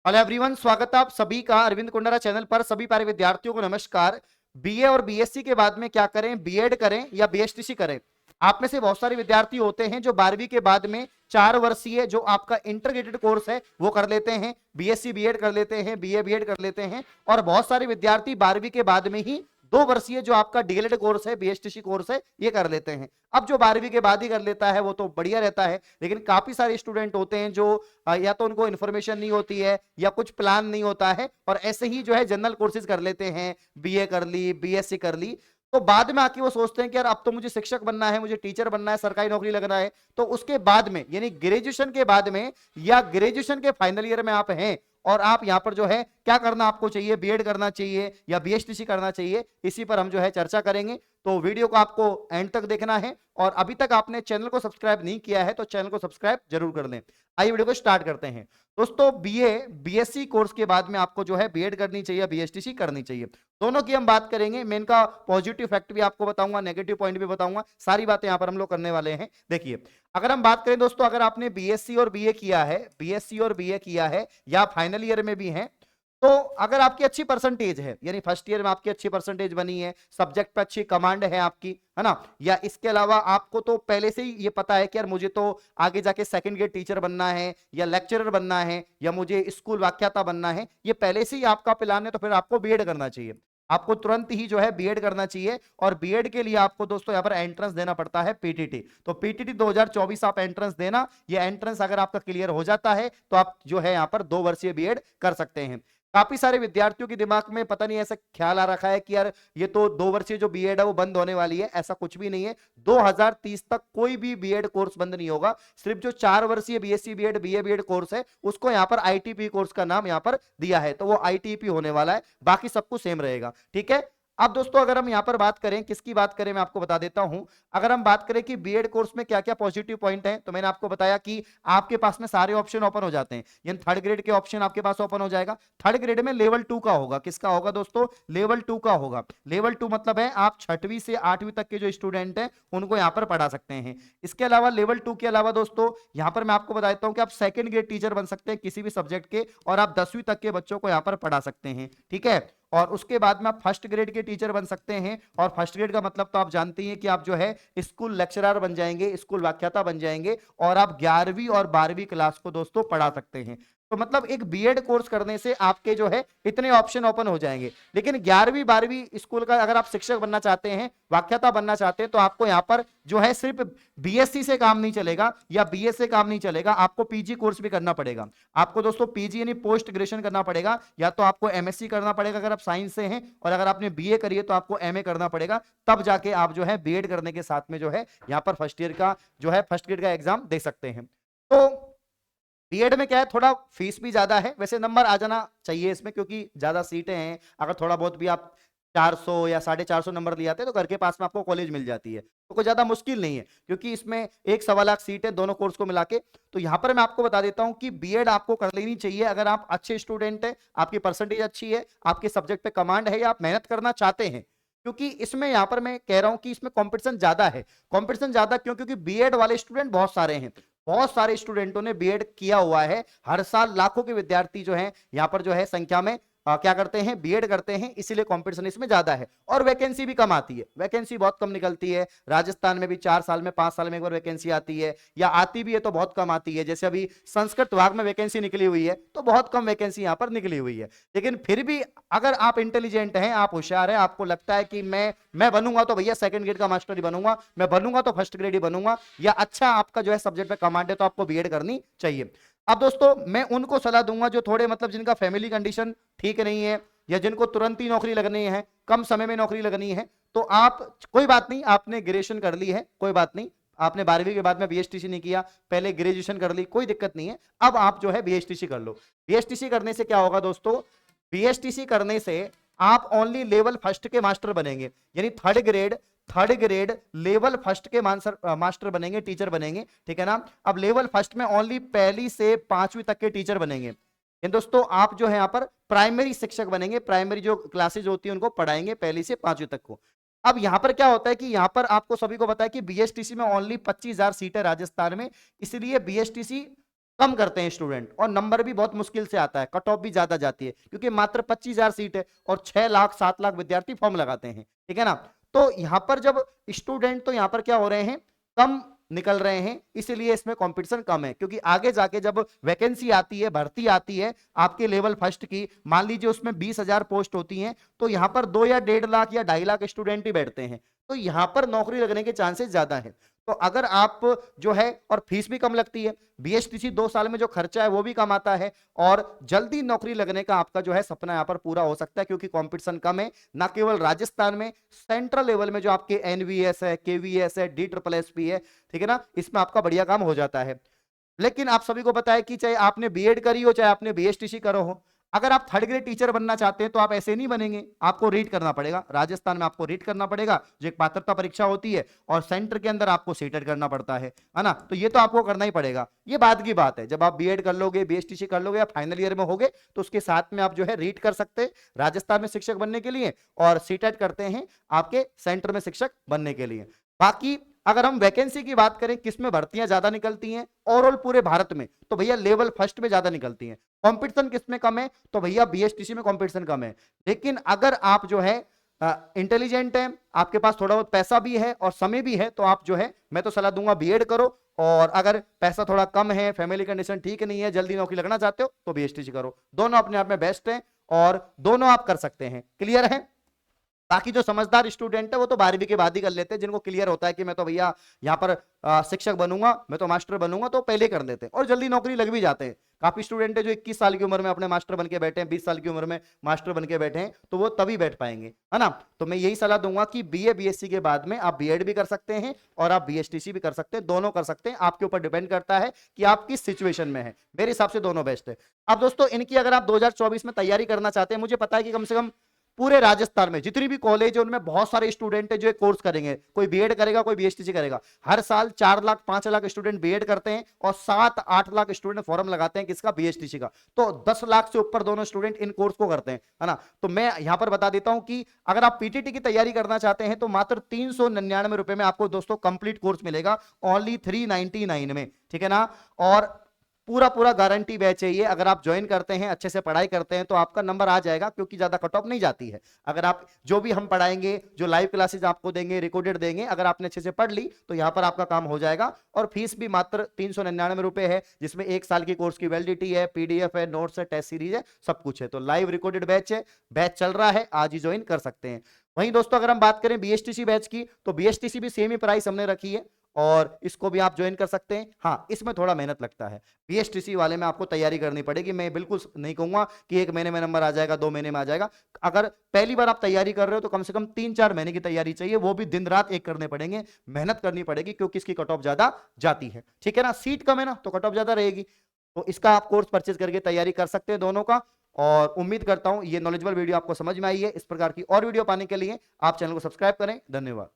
Hello everyone, स्वागत है आप सभी का अरविंद कुंडरा चैनल पर। सभी प्यारे विद्यार्थियों को नमस्कार। बीए और बीएससी के बाद में क्या करें, बीएड करें या बीएसटीसी करें? आप में से बहुत सारे विद्यार्थी होते हैं जो 12वीं के बाद में 4 वर्षीय जो आपका इंटीग्रेटेड कोर्स है वो कर लेते हैं, बीएससी बीएड कर लेते हैं, बीए बीएड कर लेते हैं। और बहुत सारे विद्यार्थी 12वीं के बाद में ही 2 वर्षीय जो आपका डीएलएड कोर्स है, बीएसटीसी कोर्स है, ये कर लेते हैं। अब जो 12वीं के बाद ही कर लेता है वो तो बढ़िया रहता है, लेकिन काफी सारे स्टूडेंट होते हैं जो या तो उनको इन्फॉर्मेशन नहीं होती है या कुछ प्लान नहीं होता है और ऐसे ही जो है जनरल कोर्सेज कर लेते हैं, बीए कर ली, बीएससी कर ली। तो बाद में आके वो सोचते हैं कि यार अब तो मुझे शिक्षक बनना है, मुझे टीचर बनना है, सरकारी नौकरी लगना है। तो उसके बाद में यानी ग्रेजुएशन के बाद में या ग्रेजुएशन के फाइनल ईयर में आप हैं और आप यहां पर जो है क्या करना आपको चाहिए, बीएड करना चाहिए या बीएसटीसी करना चाहिए, इसी पर हम जो है चर्चा करेंगे। तो वीडियो को आपको एंड तक देखना है और अभी तक आपने चैनल को सब्सक्राइब नहीं किया है तो चैनल को सब्सक्राइब जरूर कर लें। आइए वीडियो को स्टार्ट करते हैं। दोस्तों, बीए बीएससी कोर्स के बाद में आपको जो है बीएड करनी चाहिए, बीएसटीसी करनी चाहिए। दोनों की हम बात करेंगे। मैं इनका पॉजिटिव फैक्ट भी आपको बताऊंगा, नेगेटिव पॉइंट भी बताऊंगा, सारी बातें यहां पर हम लोग करने वाले हैं। देखिए, अगर हम बात करें दोस्तों, अगर आपने बीएससी और बीए किया है, बीएससी और बीए किया है या फाइनल ईयर में भी है, तो अगर आपकी अच्छी परसेंटेज है यानी फर्स्ट ईयर में आपकी अच्छी परसेंटेज बनी है, सब्जेक्ट पे अच्छी कमांड है आपकी, है ना, या इसके अलावा आपको तो पहले से ही ये पता है कि यार मुझे तो आगे जाके सेकंड ग्रेड टीचर बनना है या लेक्चरर बनना है या मुझे स्कूल व्याख्याता बनना है, ये पहले से ही आपका प्लान है, तो फिर आपको बीएड करना चाहिए। आपको तुरंत ही जो है बीएड करना चाहिए और बीएड के लिए आपको दोस्तों यहाँ पर एंट्रेंस देना पड़ता है, पीटीटी। तो पीटीटी 2024 आप एंट्रेंस देना। ये एंट्रेंस अगर आपका क्लियर हो जाता है तो आप जो है यहाँ पर 2 वर्षीय बीएड कर सकते हैं। काफी सारे विद्यार्थियों के दिमाग में पता नहीं ऐसा ख्याल आ रखा है कि यार ये तो 2 वर्षीय जो बीएड है वो बंद होने वाली है। ऐसा कुछ भी नहीं है। 2030 तक कोई भी बीएड कोर्स बंद नहीं होगा। सिर्फ जो 4 वर्षीय BSc BEd BA BEd course है उसको यहाँ पर आईटीपी कोर्स का नाम यहाँ पर दिया है, तो वो आईटीपी होने वाला है, बाकी सब कुछ सेम रहेगा। ठीक है। अब दोस्तों, अगर हम यहां पर बात करें, किसकी बात करें मैं आपको बता देता हूं। अगर हम बात करें कि बीएड कोर्स में क्या क्या पॉजिटिव पॉइंट है, तो मैंने आपको बताया कि आपके पास में सारे ऑप्शन ओपन हो जाते हैं, यानी थर्ड ग्रेड के ऑप्शन आपके पास ओपन हो जाएगा। थर्ड ग्रेड में लेवल 2 का होगा। किसका होगा दोस्तों? लेवल 2 का होगा। लेवल 2 मतलब है आप 6वीं से 8वीं तक के जो स्टूडेंट हैं उनको यहां पर पढ़ा सकते हैं। इसके अलावा लेवल 2 के अलावा दोस्तों यहां पर मैं आपको बता देता हूं कि आप सेकंड ग्रेड टीचर बन सकते हैं किसी भी सब्जेक्ट के और आप 10वीं तक के बच्चों को यहां पर पढ़ा सकते हैं। ठीक है। और उसके बाद में आप फर्स्ट ग्रेड के टीचर बन सकते हैं और फर्स्ट ग्रेड का मतलब तो आप जानते हैं कि आप जो है स्कूल लेक्चरर बन जाएंगे, स्कूल व्याख्याता बन जाएंगे और आप 11वीं और 12वीं क्लास को दोस्तों पढ़ा सकते हैं। तो मतलब एक बीएड कोर्स करने से आपके जो है इतने ऑप्शन ओपन हो जाएंगे। लेकिन 11वीं 12वीं स्कूल का अगर आप शिक्षक बनना चाहते हैं, व्याख्याता बनना चाहते हैं, तो आपको यहाँ पर जो है सिर्फ बीएससी से काम नहीं चलेगा या बीए से काम नहीं चलेगा, आपको पीजी कोर्स भी करना पड़ेगा। आपको दोस्तों पीजी यानी पोस्ट ग्रेजुएशन करना पड़ेगा, या तो आपको एमएससी करना पड़ेगा अगर आप साइंस से हैं, और अगर आपने बीए करी है तो आपको एमए करना पड़ेगा। तब जाके आप जो है बीएड करने के साथ में जो है यहाँ पर फर्स्ट ईयर का जो है फर्स्ट ग्रेड का एग्जाम दे सकते हैं। तो बीएड में क्या है, थोड़ा फीस भी ज्यादा है, वैसे नंबर आ जाना चाहिए इसमें क्योंकि ज्यादा सीटें हैं। अगर थोड़ा बहुत भी आप 400 या 450 नंबर ले आते हैं तो घर के पास में आपको कॉलेज मिल जाती है, तो कोई ज्यादा मुश्किल नहीं है क्योंकि इसमें 1 सवा लाख सीट है दोनों कोर्स को मिला के। तो यहां पर मैं आपको बता देता हूं कि बीएड आपको कर लेनी चाहिए अगर आप अच्छे स्टूडेंट हैं, आपकी परसेंटेज अच्छी है, आपके सब्जेक्ट पे कमांड है या आप मेहनत करना चाहते हैं। क्योंकि इसमें यहां पर मैं कह रहा हूं कि इसमें कंपटीशन ज्यादा है। कंपटीशन ज्यादा क्यों? क्योंकि बीएड वाले स्टूडेंट बहुत सारे हैं, बहुत सारे स्टूडेंटों ने बीएड किया हुआ है। हर साल लाखों के विद्यार्थी जो हैं यहाँ पर जो है संख्या में क्या करते हैं, बीएड करते हैं, इसीलिए कंपटीशन इसमें ज्यादा है और वैकेंसी भी कम आती है। वैकेंसी बहुत कम निकलती है। राजस्थान में भी 4 साल में 5 साल में एक बार वैकेंसी आती है, या आती भी है तो बहुत कम आती है। जैसे अभी संस्कृत विभाग में वैकेंसी निकली हुई है तो बहुत कम वैकेंसी यहाँ पर निकली हुई है। लेकिन फिर भी अगर आप इंटेलिजेंट हैं, आप होशियार हैं, आपको लगता है कि मैं बनूंगा तो भैया सेकंड ग्रेड का मास्टर ही बनूंगा, मैं बनूंगा तो फर्स्ट ग्रेड ही बनूंगा, या अच्छा आपका जो है सब्जेक्ट पे कमांड है, तो आपको बीएड करनी चाहिए। अब दोस्तों मैं उनको सलाह दूंगा जो थोड़े मतलब जिनका फैमिली कंडीशन ठीक नहीं है या जिनको तुरंत ही नौकरी लगनी है, कम समय में नौकरी लगनी है, तो आप कोई बात नहीं, आपने ग्रेजुएशन कर ली है, कोई बात नहीं, आपने 12वीं के बाद में बीएसटीसी नहीं किया, पहले ग्रेजुएशन कर ली, कोई दिक्कत नहीं है। अब आप जो है बीएसटीसी कर लो। बीएसटीसी करने से क्या होगा दोस्तों? बीएसटीसी करने से आप ओनली लेवल फर्स्ट के मास्टर बनेंगे, यानी थर्ड ग्रेड लेवल फर्स्ट के मास्टर बनेंगे, टीचर बनेंगे। ठीक है ना। अब लेवल फर्स्ट में ओनली पहली से 5वीं तक के टीचर बनेंगे। दोस्तों आप जो है यहाँ पर प्राइमरी शिक्षक बनेंगे, प्राइमरी जो क्लासेज होती है उनको पढ़ाएंगे पहली से 5वीं तक को। अब यहां पर क्या होता है कि यहां पर आपको सभी को पता है कि बीएसटीसी में ओनली 25,000 सीट है राजस्थान में, इसलिए बीएसटीसी कम करते हैं स्टूडेंट, और नंबर भी बहुत मुश्किल से आता है, कट ऑफ भी ज्यादा जाती है, क्योंकि मात्र 25,000 सीट है और 6 लाख 7 लाख विद्यार्थी फॉर्म लगाते हैं, ठीक है ना। तो यहां पर जब स्टूडेंट, तो यहां पर क्या हो रहे हैं, कम निकल रहे हैं, इसीलिए इसमें कंपटीशन कम है, क्योंकि आगे जाके जब वैकेंसी आती है, भर्ती आती है आपके लेवल फर्स्ट की, मान लीजिए उसमें 20,000 पोस्ट होती हैं, तो यहां पर 2 या 1.5 लाख या 2.5 लाख स्टूडेंट ही बैठते हैं, तो यहां पर नौकरी लगने के चांसेस ज्यादा है। तो अगर आप जो है, और फीस भी कम लगती है, बीएसटीसी 2 साल में जो खर्चा है वो भी कम आता है, और जल्दी नौकरी लगने का आपका जो है सपना यहां पर पूरा हो सकता है, क्योंकि कंपटीशन कम है, ना केवल राजस्थान में, सेंट्रल लेवल में जो आपके एनवीएस है, केवीएस है, DSSP है, ठीक है ना, इसमें आपका बढ़िया काम हो जाता है। लेकिन आप सभी को पता है कि चाहे आपने बीएड करी हो, चाहे आपने बीएसटीसी करो हो, अगर आप थर्ड ग्रेड टीचर बनना चाहते हैं तो आप ऐसे नहीं बनेंगे, आपको रीट करना पड़ेगा, राजस्थान में आपको रीट करना पड़ेगा, जो एक पात्रता परीक्षा होती है, और सेंटर के अंदर आपको सीटेड करना पड़ता है ना, तो ये तो आपको करना ही पड़ेगा। ये बात की बात है, जब आप बीएड कर लोगे, बीएसटीसी कर लोगे या फाइनल ईयर में होगे, तो उसके साथ में आप जो है रीट कर सकते हैं राजस्थान में शिक्षक बनने के लिए, और सीटेड करते हैं आपके सेंटर में शिक्षक बनने के लिए। बाकी अगर हम वैकेंसी की बात करें, किसमें भर्तियां ज्यादा निकलती हैं ओवरऑल पूरे भारत में, तो भैया लेवल फर्स्ट में ज्यादा निकलती हैं। कंपटीशन किसमें कम है, तो भैया बीएसटीसी में कंपटीशन कम है। लेकिन अगर आप जो है इंटेलिजेंट है, आपके पास थोड़ा बहुत पैसा भी है और समय भी है, तो आप जो है, मैं तो सलाह दूंगा बीएड करो, और अगर पैसा थोड़ा कम है, फैमिली कंडीशन ठीक नहीं है, जल्दी नौकरी लगना चाहते हो, तो बीएसटीसी करो। दोनों अपने आप में बेस्ट है और दोनों आप कर सकते हैं। क्लियर है। बाकी जो समझदार स्टूडेंट है वो तो 12वीं के बाद ही कर लेते हैं, जिनको क्लियर होता है कि मैं तो भैया यहाँ पर शिक्षक बनूंगा, मैं तो मास्टर बनूंगा, तो पहले कर लेते हैं और जल्दी नौकरी लग भी जाते हैं। काफी स्टूडेंट है जो 21 साल की उम्र में अपने मास्टर बन के बैठे हैं, 20 साल की उम्र में मास्टर बन के बैठे हैं, तो वो तभी बैठ पाएंगे, है ना। तो मैं यही सलाह दूंगा कि बीए बीएससी के बाद में आप बीएड भी कर सकते हैं और आप बीएसटीसी भी कर सकते हैं, दोनों कर सकते हैं, आपके ऊपर डिपेंड करता है कि आप किस सिचुएशन में है। मेरे हिसाब से दोनों बेस्ट है। अब दोस्तों, इनकी अगर आप 2024 में तैयारी करना चाहते हैं, मुझे पता है कि कम से कम पूरे राजस्थान में जितनी भी कॉलेज है उनमें बहुत सारे स्टूडेंट है जो एक कोर्स करेंगे, कोई बीएड करेगा, कोई बीएसटीसी करेगा। हर साल 4 लाख 5 लाख स्टूडेंट बीएड करते हैं और 7-8 लाख स्टूडेंट फॉर्म लगाते हैं किसका, बीएसटीसी का। तो 10 लाख से ऊपर दोनों स्टूडेंट इन कोर्स को करते हैं, है ना। तो मैं यहां पर बता देता हूं कि अगर आप पीटीटी की तैयारी करना चाहते हैं तो मात्र 399 रुपए में आपको दोस्तों कंप्लीट कोर्स मिलेगा, ओनली 399 में, ठीक है ना। और पूरा पूरा गारंटी बैच है ये, अगर आप ज्वाइन करते हैं, अच्छे से पढ़ाई करते हैं, तो आपका नंबर आ जाएगा, क्योंकि ज्यादा कट ऑफ नहीं जाती है। अगर आप जो भी हम पढ़ाएंगे, जो लाइव क्लासेस आपको देंगे, रिकॉर्डेड देंगे, अगर आपने अच्छे से पढ़ ली तो यहाँ पर आपका काम हो जाएगा। और फीस भी मात्र 399 रुपए है, जिसमें 1 साल की कोर्स की वैलिडिटी है, पीडीएफ है, नोट्स है, टेस्ट सीरीज है, सब कुछ है। तो लाइव रिकॉर्डेड बैच है, बैच चल रहा है, आज ही ज्वाइन कर सकते हैं। वहीं दोस्तों, अगर हम बात करें बीएसटीसी बैच की, तो बीएसटीसी भी सेम ही प्राइस हमने रखी है और इसको भी आप ज्वाइन कर सकते हैं। हाँ, इसमें थोड़ा मेहनत लगता है, बीएसटीसी वाले में आपको तैयारी करनी पड़ेगी। मैं बिल्कुल नहीं कहूंगा कि 1 महीने में नंबर आ जाएगा, 2 महीने में आ जाएगा। अगर पहली बार आप तैयारी कर रहे हो तो कम से कम 3-4 महीने की तैयारी चाहिए, वो भी दिन रात एक करने पड़ेंगे, मेहनत करनी पड़ेगी, क्योंकि इसकी कट ऑफ ज्यादा जाती है, ठीक है ना। सीट कम है ना, तो कट ऑफ ज्यादा रहेगी। तो इसका आप कोर्स परचेज करके तैयारी कर सकते हैं दोनों का। और उम्मीद करता हूं ये नॉलेजेबल वीडियो आपको समझ में आई है। इस प्रकार की और वीडियो पाने के लिए आप चैनल को सब्सक्राइब करें। धन्यवाद।